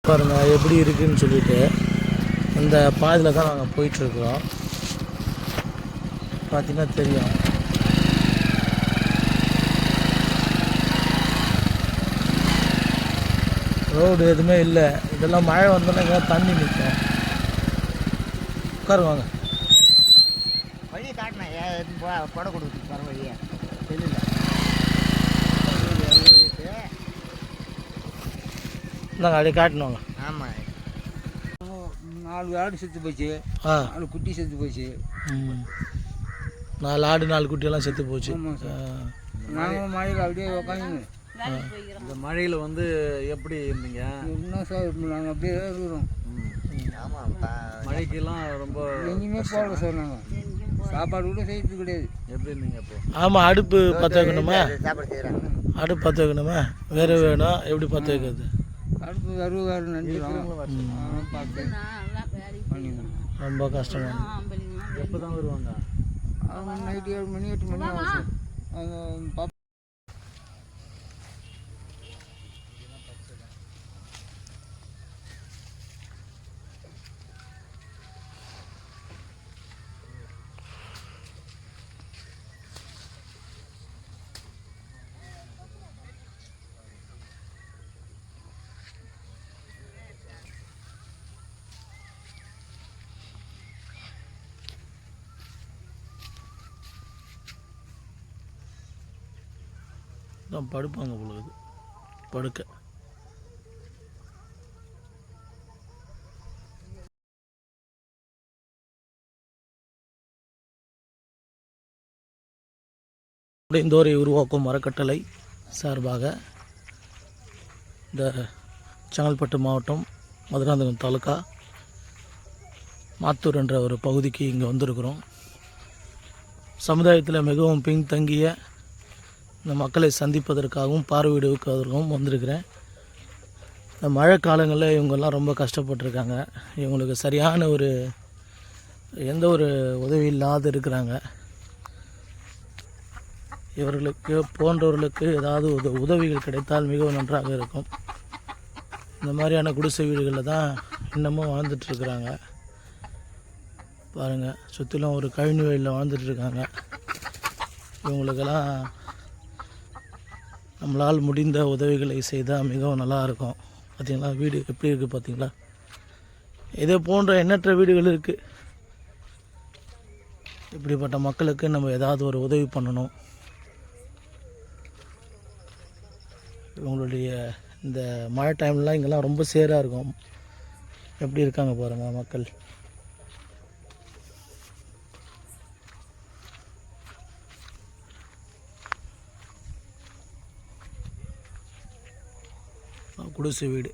பாருங்கள் எப்படி இருக்குதுன்னு சொல்லிட்டு இந்த பாதையில் தான் நாங்கள் போயிட்டுருக்குறோம். பார்த்தீங்கன்னா தெரியும். ரோடு எதுவுமே இல்லை. இதெல்லாம் மழை வந்தோன்னா எங்கே தண்ணி நிற்கும். உட்காருவாங்க. வழி காட்டினேன் கொடை கொடுத்து வர வழியை தெரியல. இந்தாங்க அப்படியே காட்டினவங்க. ஆமாம், 4 ஆடு செத்து போச்சு, 4 குட்டி செத்து போச்சு. 4 ஆடு 4 குட்டியெல்லாம் செத்து போச்சு. நாங்களும் மழையில் அப்படியே உட்காந்து இந்த மழையில் வந்து எப்படி இருந்தீங்க? என்ன சார் நாங்கள் அப்படியே இருக்கிறோம். ஆமாம், மழைக்கெல்லாம் ரொம்ப எங்கேயுமே போகல சார். நாங்கள் சாப்பாடு கூட செய்யறது கிடையாது. எப்படி இருந்தீங்க அப்போ? ஆமாம், அடுப்பு பற்ற வைக்கணுமா? சாப்பாடு செய்கிறாங்க. அடுப்பு பற்ற வைக்கணுமா? வேறு வேணும். எப்படி பற்ற வைக்கிறது? அடுப்பு வேறு நினைக்கிறோம். பார்த்து பண்ணிடுவோம். ரொம்ப கஷ்டமாக. எப்போ தான் வருவாங்க? அவங்க நைட்டு 7 மணி 8 மணி ஆகும் சார். அவங்க தான் படுப்பாங்க பொழுது படுக்க. இந்தோரை உருவாக்கும் அறக்கட்டளை சார்பாக இந்த செங்கல்பட்டு மாவட்டம் மதுராந்தகம் தாலுக்கா மாத்தூர் என்ற ஒரு பகுதிக்கு இங்கே வந்திருக்கிறோம். சமுதாயத்தில் மிகவும் பின்தங்கிய இந்த மக்களை சந்திப்பதற்காகவும் பார்வையிடுவதற்காகவும் வந்திருக்கிறேன். இந்த மழை காலங்களில் இவங்கெல்லாம் ரொம்ப கஷ்டப்பட்டுருக்காங்க. இவங்களுக்கு சரியான எந்த ஒரு உதவி இல்லாத இருக்கிறாங்க. இவர்களுக்கு போன்றவர்களுக்கு ஏதாவது உதவிகள் கிடைத்தால் மிகவும் நன்றாக இருக்கும். இந்த மாதிரியான குடிசை வீடுகளில் தான் இன்னமும் வாழ்ந்துட்டுருக்குறாங்க. பாருங்கள், சுற்றிலும் ஒரு கழிவு வயலில் வாழ்ந்துட்டுருக்காங்க. இவங்களுக்கெல்லாம் நம்மளால் முடிந்த உதவிகளை செய்தால் மிகவும் நல்லாயிருக்கும். பார்த்திங்களா வீடு எப்படி இருக்குது பார்த்திங்களா? இதே போன்ற எண்ணற்ற வீடுகள் இருக்குது. இப்படிப்பட்ட மக்களுக்கு நம்ம ஏதாவது ஒரு உதவி பண்ணணும். இவங்களுடைய இந்த மழை டைம்லாம் இங்கெல்லாம் ரொம்ப சேராக இருக்கும். எப்படி இருக்காங்க பாருங்கள் மக்கள். குடிசை வீடு.